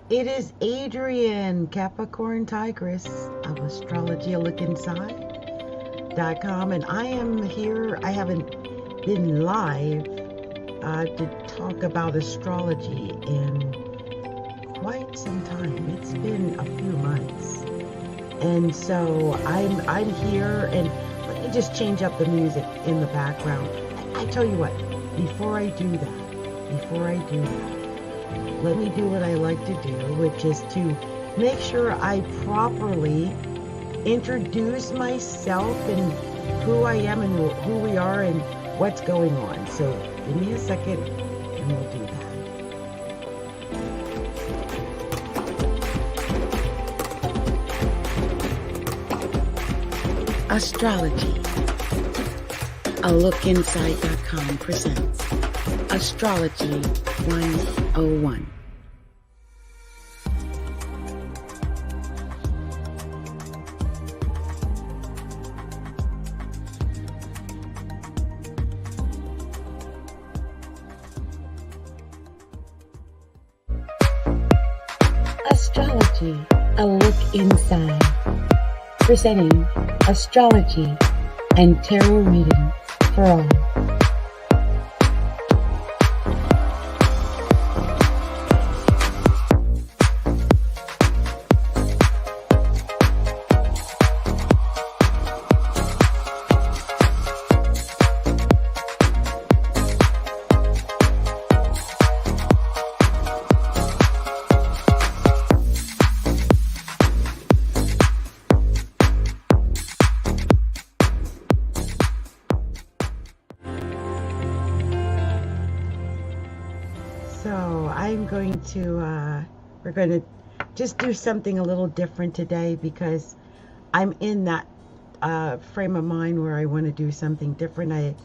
It is Adrienne, Capricorntigress of Astrology, a look inside.com, and I am here. I haven't been live to talk about astrology in quite some time. It's been a few months, and so I'm here. And let me just change up the music in the background. I tell you what, before I do that, let me do what I like to do, which is to make sure I properly introduce myself and who I am and who we are and what's going on. So give me a second and we'll do that. Astrology, a look inside.com presents Astrology 101. Astrology, a look inside, presenting astrology and tarot readings for all. So we're going to just do something a little different today because I'm in that frame of mind where I want to do something different. I have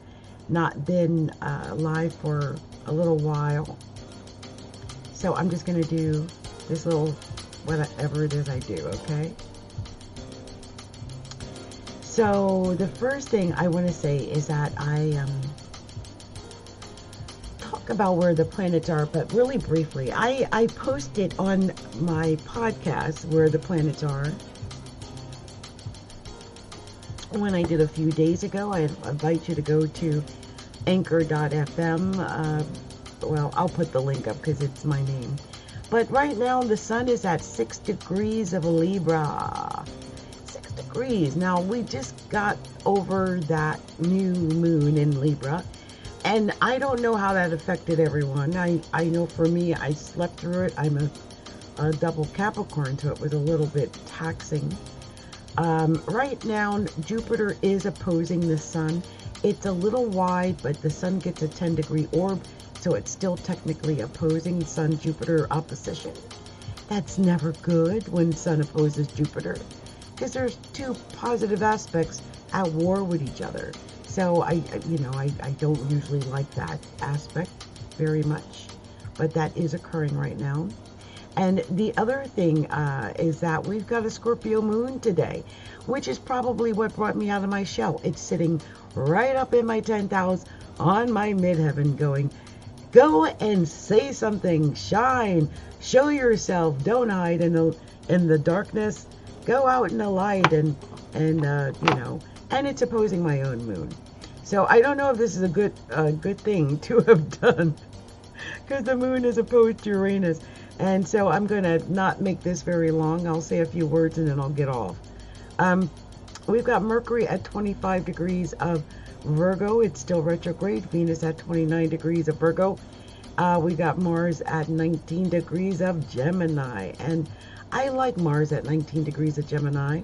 not been live for a little while. So I'm just going to do this little whatever it is I do, okay? So the first thing I want to say is that I about where the planets are, but really briefly, I posted on my podcast where the planets are when I did a few days ago. I invite you to go to anchor.fm. Well, I'll put the link up because it's my name. But right now the sun is at 6 degrees of Libra. 6 degrees. Now we just got over that new moon in Libra. And I don't know how that affected everyone. I know for me, I slept through it. I'm a double Capricorn, so it was a little bit taxing. Right now, Jupiter is opposing the sun. It's a little wide, but the sun gets a 10-degree orb, so it's still technically opposing Sun-Jupiter opposition. That's never good when Sun opposes Jupiter, because there's two positive aspects at war with each other. So I don't usually like that aspect very much, but that is occurring right now. And the other thing is that we've got a Scorpio Moon today, which is probably what brought me out of my shell. It's sitting right up in my 10th house on my midheaven going, go and say something, shine, show yourself, don't hide in the darkness, go out in the light, and it's opposing my own moon. So I don't know if this is a good thing to have done, because the moon is opposed to Uranus. And so I'm going to not make this very long. I'll say a few words and then I'll get off. We've got Mercury at 25 degrees of Virgo. It's still retrograde. Venus at 29 degrees of Virgo. We got Mars at 19 degrees of Gemini. And I like Mars at 19 degrees of Gemini.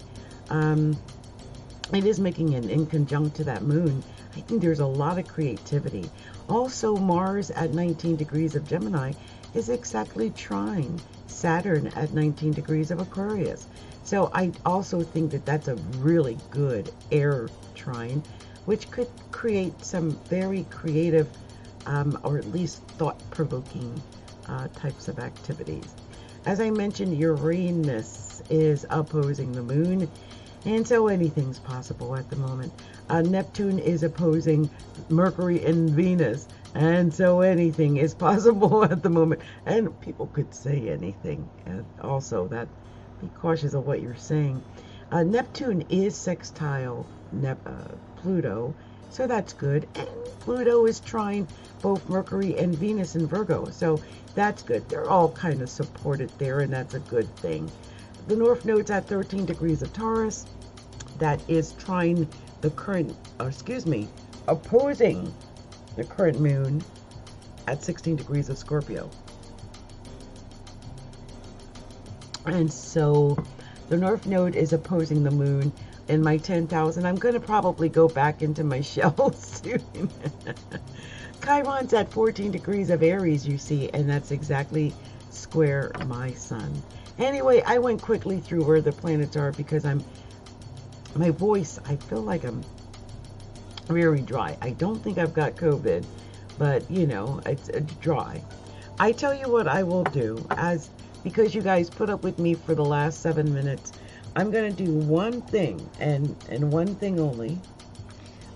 It is making an inconjunct to that moon. I think there's a lot of creativity. Also, Mars at 19 degrees of Gemini is exactly trine Saturn at 19 degrees of Aquarius. So I also think that that's a really good air trine, which could create some very creative or at least thought-provoking types of activities. As I mentioned, Uranus is opposing the moon, and so anything's possible at the moment. Neptune is opposing Mercury and Venus. And so anything is possible at the moment. And people could say anything. And also, that be cautious of what you're saying. Neptune is sextile Pluto, so that's good. And Pluto is trine both Mercury and Venus in Virgo, so that's good. They're all kind of supported there, and that's a good thing. The North Node's at 13 degrees of Taurus. That is trine the current, opposing the current moon at 16 degrees of Scorpio. And so the North Node is opposing the moon in my 10,000. I'm going to probably go back into my shell soon. Chiron's at 14 degrees of Aries, you see, and that's exactly square my sun. Anyway, I went quickly through where the planets are because my voice, I feel like I'm very dry. I don't think I've got COVID, but you know, it's dry. I tell you what I will do, because you guys put up with me for the last 7 minutes, I'm going to do one thing and one thing only,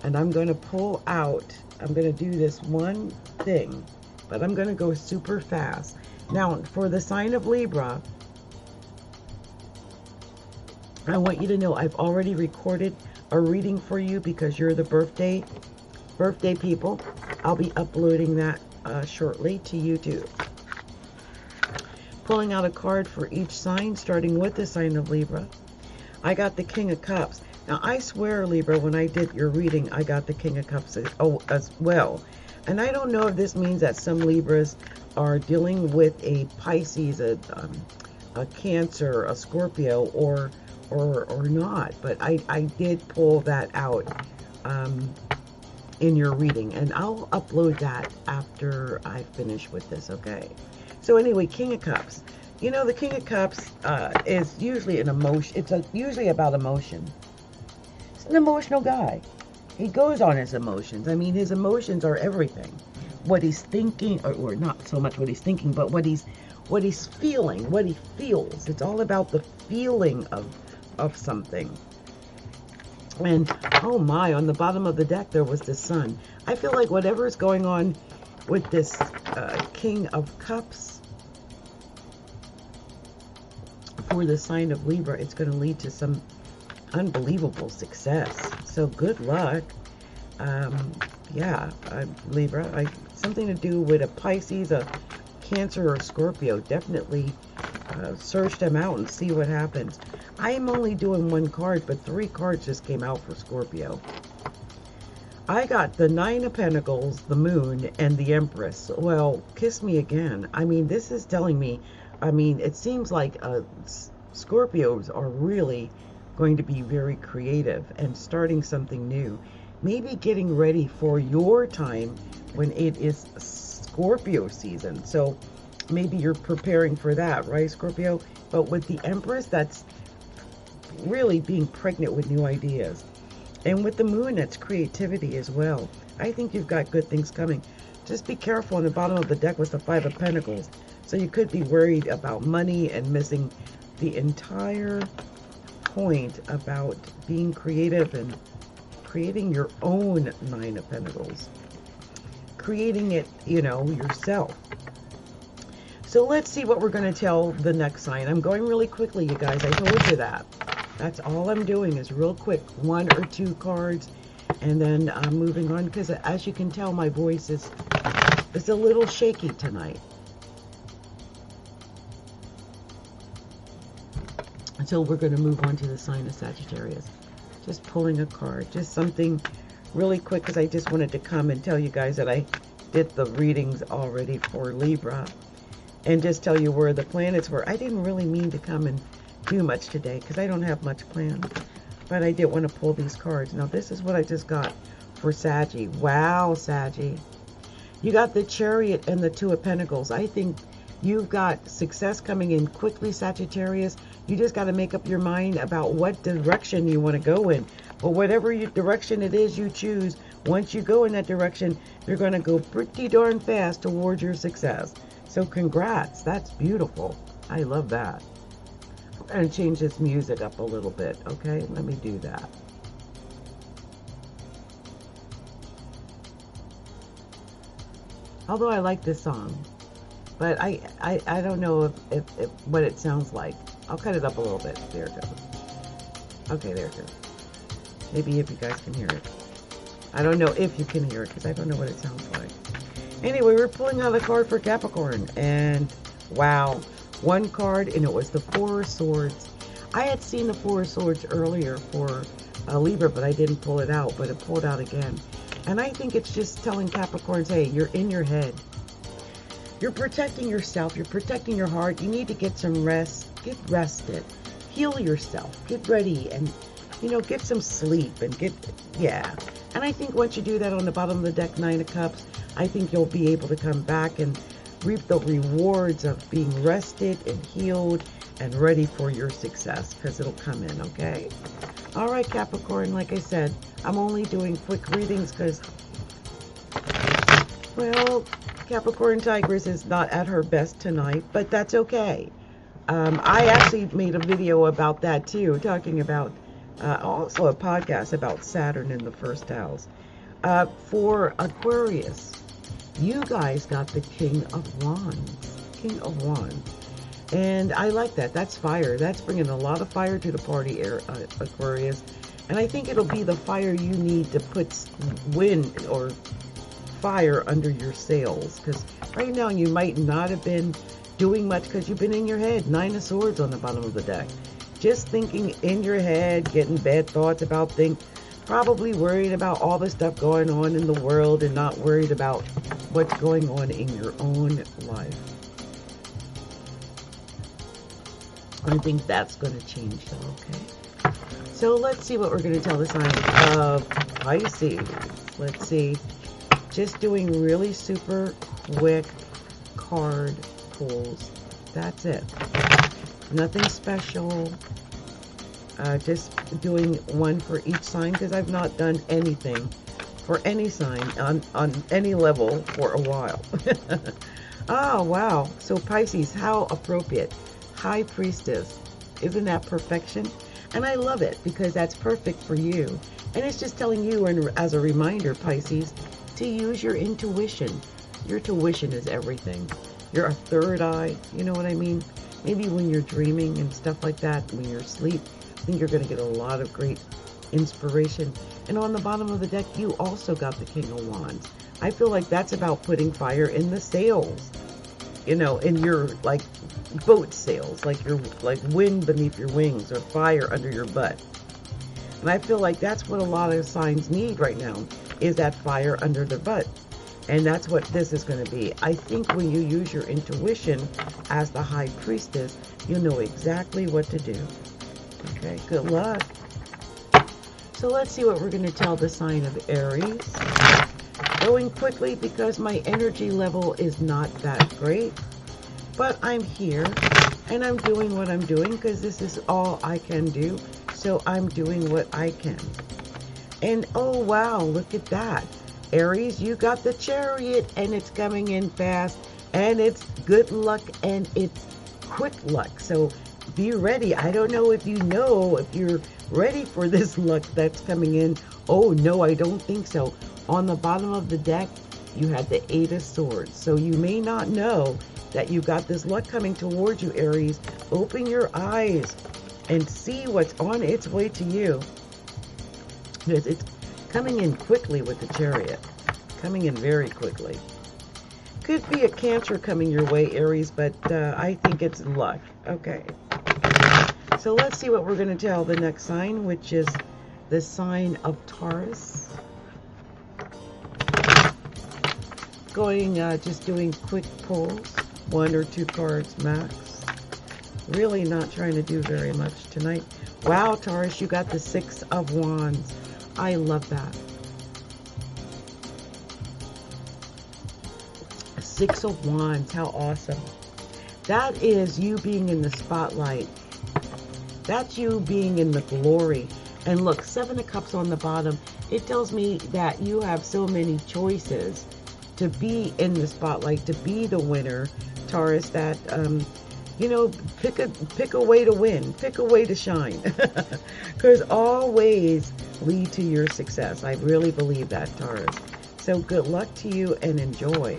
and I'm going to pull out, I'm going to do this one thing, but I'm going to go super fast. Now, for the sign of Libra, I want you to know I've already recorded a reading for you because you're the birthday people. I'll be uploading that shortly to YouTube. Pulling out a card for each sign, starting with the sign of Libra. I got the King of Cups. Now, I swear, Libra, when I did your reading, I got the King of Cups as well. And I don't know if this means that some Libras are dealing with a Pisces, a Cancer, a Scorpio, or not. But I did pull that out in your reading. And I'll upload that after I finish with this, okay? So anyway, King of Cups. You know, the King of Cups is usually an emotion. It's usually about emotion. He's an emotional guy. He goes on his emotions. I mean, his emotions are everything. What he's thinking, or not so much what he's thinking, but what he's feeling, what he feels. It's all about the feeling of something. And oh my, on the bottom of the deck there was the sun. I feel like whatever is going on with this King of Cups for the sign of Libra, it's going to lead to some unbelievable success. So good luck. Yeah, Libra, something to do with a Pisces, a Cancer, or Scorpio. Definitely search them out and see what happens. I am only doing one card, but 3 cards just came out for Scorpio. I got the 9 of Pentacles, the Moon, and the Empress. Well, kiss me again. I mean, this is telling me, I mean, it seems like Scorpios are really going to be very creative and starting something new. Maybe getting ready for your time when it is Scorpio season. So maybe you're preparing for that, right, Scorpio? But with the Empress, that's really being pregnant with new ideas. And with the Moon, that's creativity as well. I think you've got good things coming. Just be careful. On the bottom of the deck was the 5 of Pentacles. So you could be worried about money and missing the entire point about being creative and creating your own 9 of Pentacles. Creating it, you know, yourself. So let's see what we're going to tell the next sign. I'm going really quickly, you guys. I told you that. That's all I'm doing is real quick, 1 or 2 cards, and then I'm moving on because, as you can tell, my voice is a little shaky tonight. So we're going to move on to the sign of Sagittarius. Just pulling a card, just something really quick because I just wanted to come and tell you guys that I did the readings already for Libra, and just tell you where the planets were. I didn't really mean to come and do much today because I don't have much planned, but I did want to pull these cards. Now this is what I just got for Saggy. Wow, Saggy, you got the Chariot and the 2 of Pentacles. I think you've got success coming in quickly, Sagittarius. You just got to make up your mind about what direction you want to go in. But whatever direction it is you choose, once you go in that direction, you're going to go pretty darn fast towards your success. So congrats. That's beautiful. I love that. I'm going to change this music up a little bit. Okay, let me do that. . Although I like this song. But I don't know if what it sounds like. I'll cut it up a little bit. There it goes. Okay, there it goes. Maybe if you guys can hear it. I don't know if you can hear it because I don't know what it sounds like. Anyway, we're pulling out a card for Capricorn. And wow, one card, and it was the Four of Swords. I had seen the Four of Swords earlier for Libra, but I didn't pull it out. But it pulled out again. And I think it's just telling Capricorns, hey, you're in your head. You're protecting yourself. You're protecting your heart. You need to get some rest. Get rested. Heal yourself. Get ready and, you know, get some sleep and yeah. And I think once you do that on the bottom of the deck, Nine of Cups, I think you'll be able to come back and reap the rewards of being rested and healed and ready for your success because it'll come in, okay? All right, Capricorn, like I said, I'm only doing quick readings because, well, Capricorntigress is not at her best tonight, but that's okay. I actually made a video about that too, talking about also a podcast about Saturn in the first house. For Aquarius, you guys got the King of Wands. King of Wands. And I like that. That's fire. That's bringing a lot of fire to the party, Aquarius. And I think it'll be the fire you need to put wind or fire under your sails, because right now you might not have been doing much because you've been in your head. Nine of Swords on the bottom of the deck, just thinking in your head, getting bad thoughts about things, probably worried about all the stuff going on in the world and not worried about what's going on in your own life. I think that's going to change though, okay? So let's see what we're going to tell the sign of Pisces. Let's see. Just doing really super quick card pulls. That's it. Nothing special. Just doing one for each sign because I've not done anything for any sign on any level for a while. Oh, wow. So Pisces, how appropriate. High Priestess. Isn't that perfection? And I love it because that's perfect for you. And it's just telling you, and as a reminder, Pisces, to use your intuition. Your intuition is everything. You're a third eye, you know what I mean? Maybe when you're dreaming and stuff like that, when you're asleep, I think you're going to get a lot of great inspiration. And on the bottom of the deck, you also got the King of Wands. I feel like that's about putting fire in the sails, you know, in your, like, boat sails, like your, like wind beneath your wings or fire under your butt. And I feel like that's what a lot of signs need right now, is that fire under their butt. And that's what this is going to be. I think when you use your intuition as the High Priestess, you know exactly what to do. Okay, good luck. So let's see what we're going to tell the sign of Aries. Going quickly because my energy level is not that great. But I'm here and I'm doing what I'm doing because this is all I can do. So I'm doing what I can. And oh wow, look at that. Aries, you got the Chariot and it's coming in fast and it's good luck and it's quick luck. So be ready. I don't know if you're ready for this luck that's coming in. Oh no, I don't think so. On the bottom of the deck, you had the Eight of Swords. So you may not know that you got this luck coming towards you, Aries. Open your eyes and see what's on its way to you. Because it's coming in quickly with the Chariot. Coming in very quickly. Could be a Cancer coming your way, Aries, but I think it's luck. Okay. So let's see what we're going to tell the next sign, which is the sign of Taurus. Going, just doing quick pulls. 1 or 2 cards max. Really not trying to do very much tonight. Wow, Taurus, you got the Six of Wands. I love that. Six of Wands, how awesome. That is you being in the spotlight. That's you being in the glory. And look, Seven of Cups on the bottom. It tells me that you have so many choices to be in the spotlight, to be the winner, Taurus, that, you know, pick a way to win, pick a way to shine. Because all ways lead to your success. I really believe that, Taurus. So good luck to you and enjoy.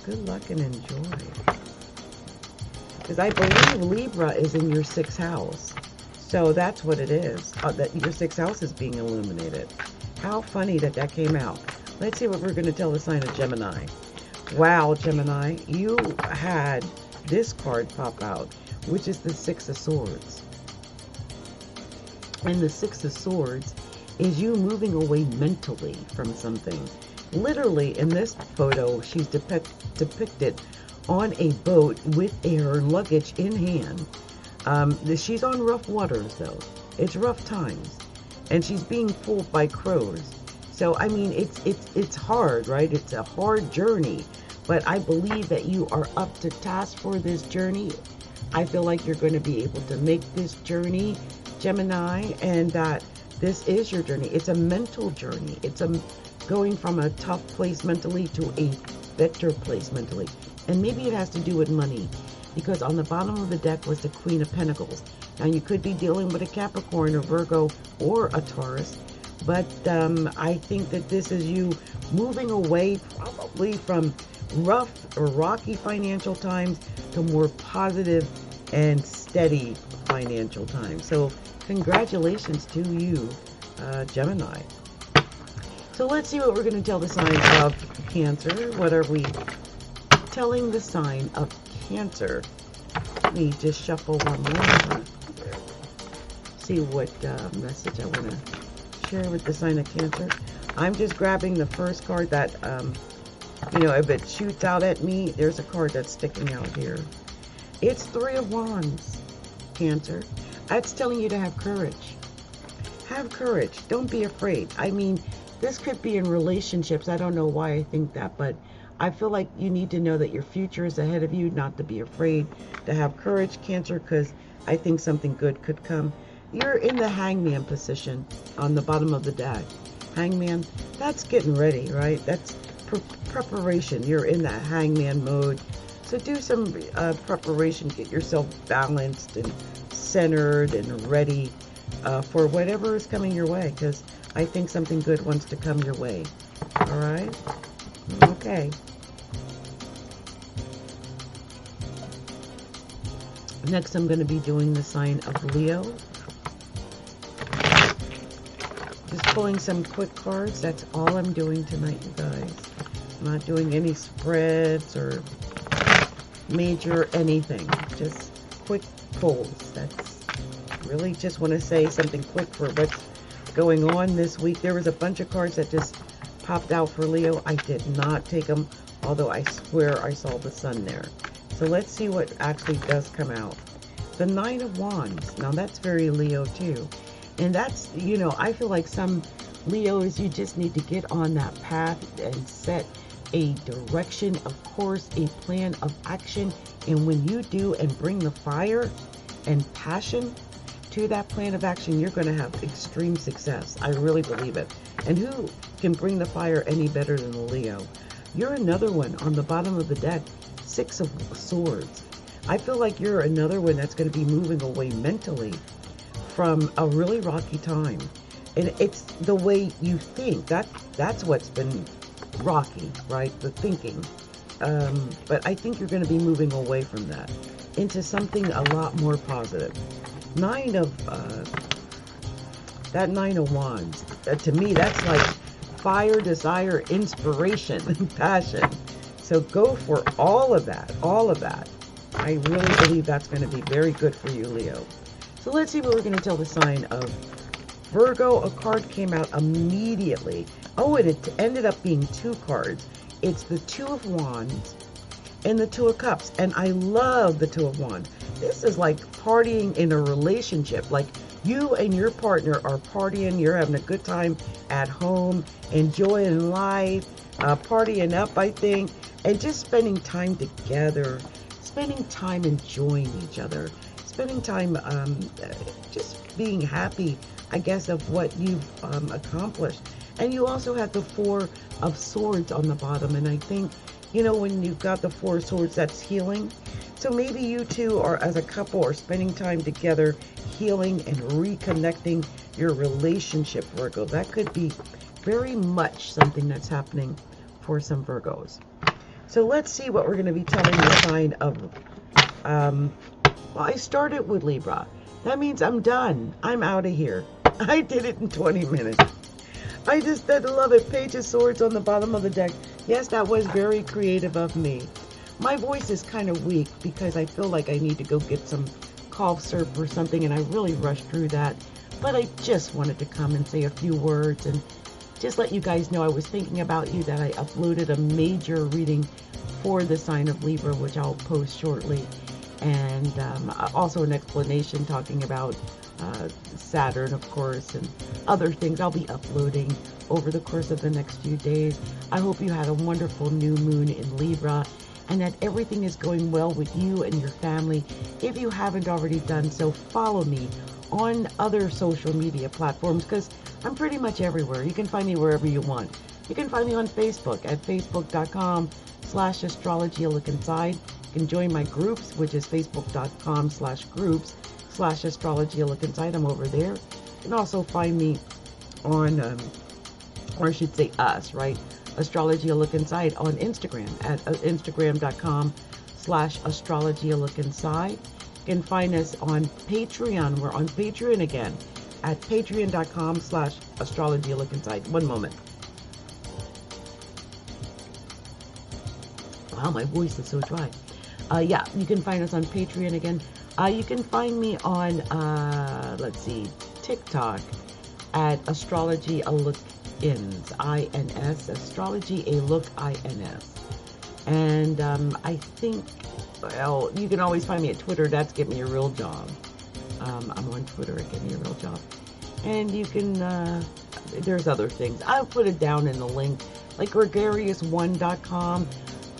Good luck and enjoy. Because I believe Libra is in your 6th house. So that's what it is. That your 6th house is being illuminated. How funny that that came out. Let's see what we're going to tell the sign of Gemini. Wow, Gemini, you had this card pop out, which is the 6 of Swords. And the 6 of Swords is you moving away mentally from something. Literally, in this photo, she's depicted on a boat with her luggage in hand. She's on rough waters, though. It's rough times. And she's being pulled by crows. So, I mean, it's hard, right? It's a hard journey. But I believe that you are up to task for this journey. I feel like you're going to be able to make this journey, Gemini, and that this is your journey. It's a mental journey. It's going from a tough place mentally to a better place mentally. And maybe it has to do with money, because on the bottom of the deck was the Queen of Pentacles. Now, you could be dealing with a Capricorn, or Virgo, or a Taurus, but I think that this is you moving away probably from rough or rocky financial times to more positive and steady financial times. So congratulations to you, Gemini. So let's see what we're going to tell the sign of Cancer. What are we telling the sign of Cancer? Let me just shuffle one more. See what message I want to share with the sign of Cancer. I'm just grabbing the first card that, you know, if it shoots out at me, there's a card that's sticking out here. It's 3 of Wands, Cancer. That's telling you to have courage. Have courage. Don't be afraid. I mean, this could be in relationships. I don't know why I think that, but I feel like you need to know that your future is ahead of you, not to be afraid, to have courage, Cancer, because I think something good could come. You're in the Hangman position on the bottom of the deck. Hangman, that's getting ready, right? That's preparation. You're in that Hangman mode. So do some preparation. Get yourself balanced and centered and ready for whatever is coming your way, because I think something good wants to come your way. All right? Okay. Next, I'm going to be doing the sign of Leo. Just pulling some quick cards. That's all I'm doing tonight, you guys. I'm not doing any spreads or major anything. Just quick pulls. That's really just want to say something quick for what's going on this week. There was a bunch of cards that just popped out for Leo. I did not take them, although I swear I saw the sun there. So let's see what actually does come out. The 9 of Wands. Now that's very Leo too. And that's, you know, I feel like some Leos, you just need to get on that path and set a direction, of course, a plan of action. And when you do and bring the fire and passion to that plan of action, you're going to have extreme success. I really believe it. And who can bring the fire any better than a Leo? You're another one on the bottom of the deck, 6 of Swords. I feel like you're another one that's going to be moving away mentally from a really rocky time. And it's the way you think. That's what's been rocky, right? The thinking. But I think you're going to be moving away from that into something a lot more positive. That 9 of Wands, to me, that's like fire, desire, inspiration, and passion. So go for all of that, all of that. I really believe that's going to be very good for you, Leo. So let's see what we're going to tell the sign of Virgo. A card came out immediately. Oh, and it ended up being 2 cards. It's the 2 of Wands and the 2 of Cups. And I love the 2 of Wands. This is like partying in a relationship. Like you and your partner are partying. You're having a good time at home, enjoying life, partying up, I think, and just spending time together, spending time enjoying each other, spending time just being happy, I guess, of what you've accomplished. And you also have the 4 of Swords on the bottom. And I think, you know, when you've got the 4 of Swords, that's healing. So maybe you two are, as a couple, are spending time together, healing and reconnecting your relationship, Virgo. That could be very much something that's happening for some Virgos. So let's see what we're going to be telling the sign of. Well, I started with Libra. That means I'm done. I'm out of here. I did it in 20 minutes. I love it. Page of Swords on the bottom of the deck. Yes, that was very creative of me. My voice is kind of weak because I feel like I need to go get some cough syrup or something, and I really rushed through that. But I just wanted to come and say a few words and just let you guys know I was thinking about you, that I uploaded a major reading for the sign of Libra, which I'll post shortly. And also an explanation talking about Saturn, of course, and other things I'll be uploading over the course of the next few days. I hope you had a wonderful new moon in Libra, and that everything is going well with you and your family. If you haven't already done so, follow me on other social media platforms, because I'm pretty much everywhere. You can find me wherever you want. You can find me on Facebook at facebook.com/astrology a look inside. You can join my groups, which is facebook.com/groups/astrology a look inside. I'm over there. You can also find me on, or I should say us, right? Astrology a look inside on Instagram at instagram.com/astrology a look inside. You can find us on Patreon. We're on Patreon again at patreon.com/astrology a look inside. One moment. Wow, my voice is so dry. Yeah, you can find us on Patreon again. You can find me on, let's see, TikTok at Astrology a look ins, INS, Astrology a look INS. And I think, well, you can always find me at Twitter. That's Get Me a Real Job. I'm on Twitter at Get Me a Real Job. And you can, there's other things. I'll put it down in the link, like gregarious1.com.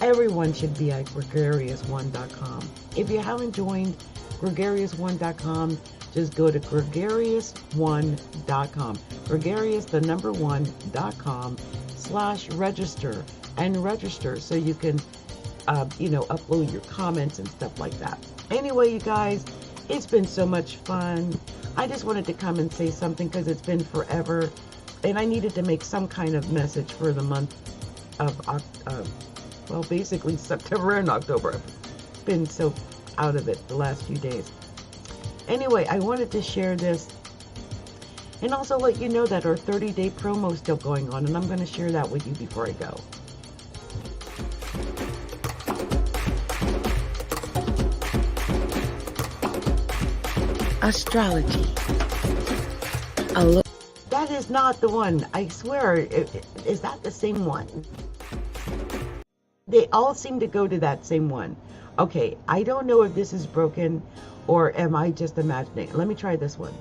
Everyone should be at gregarious1.com. If you haven't joined gregarious1.com, just go to gregarious1.com. Gregarious, the number 1.com/register, and register so you can, upload your comments and stuff like that. Anyway, you guys, it's been so much fun. I just wanted to come and say something because it's been forever, and I needed to make some kind of message for the month of well, basically September and October. I've been so out of it the last few days. Anyway, I wanted to share this and also let you know that our 30-day promo is still going on, and I'm going to share that with you before I go. Astrology. That is not the one. I swear. Is that the same one? They all seem to go to that same one. Okay, I don't know if this is broken or am I just imagining. Let me try this one.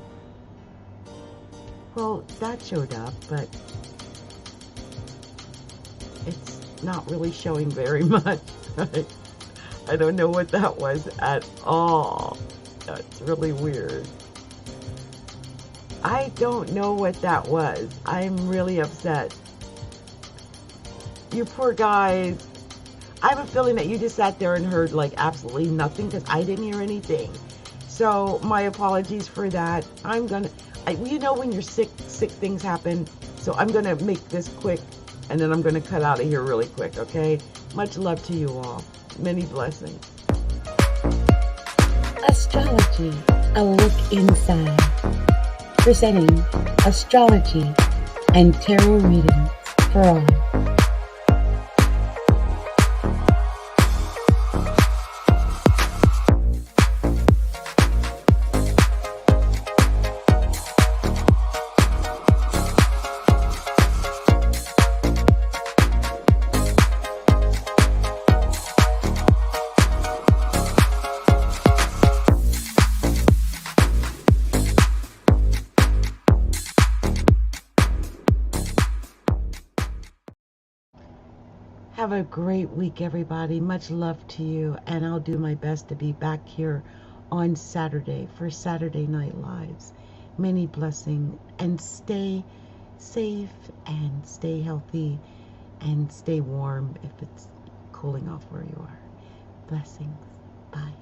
Well, that showed up, but it's not really showing very much. I don't know what that was at all. That's really weird. I don't know what that was. I'm really upset. You poor guys. I have a feeling that you just sat there and heard like absolutely nothing, because I didn't hear anything. So my apologies for that. You know when you're sick things happen. So I'm going to make this quick, and then I'm going to cut out of here really quick, okay? Much love to you all. Many blessings. Astrology, a look inside. Presenting astrology and tarot readings for all. Have a great week, everybody. Much love to you, and I'll do my best to be back here on Saturday for Saturday Night Lives. Many blessings, and stay safe and stay healthy and stay warm if it's cooling off where you are. Blessings. Bye.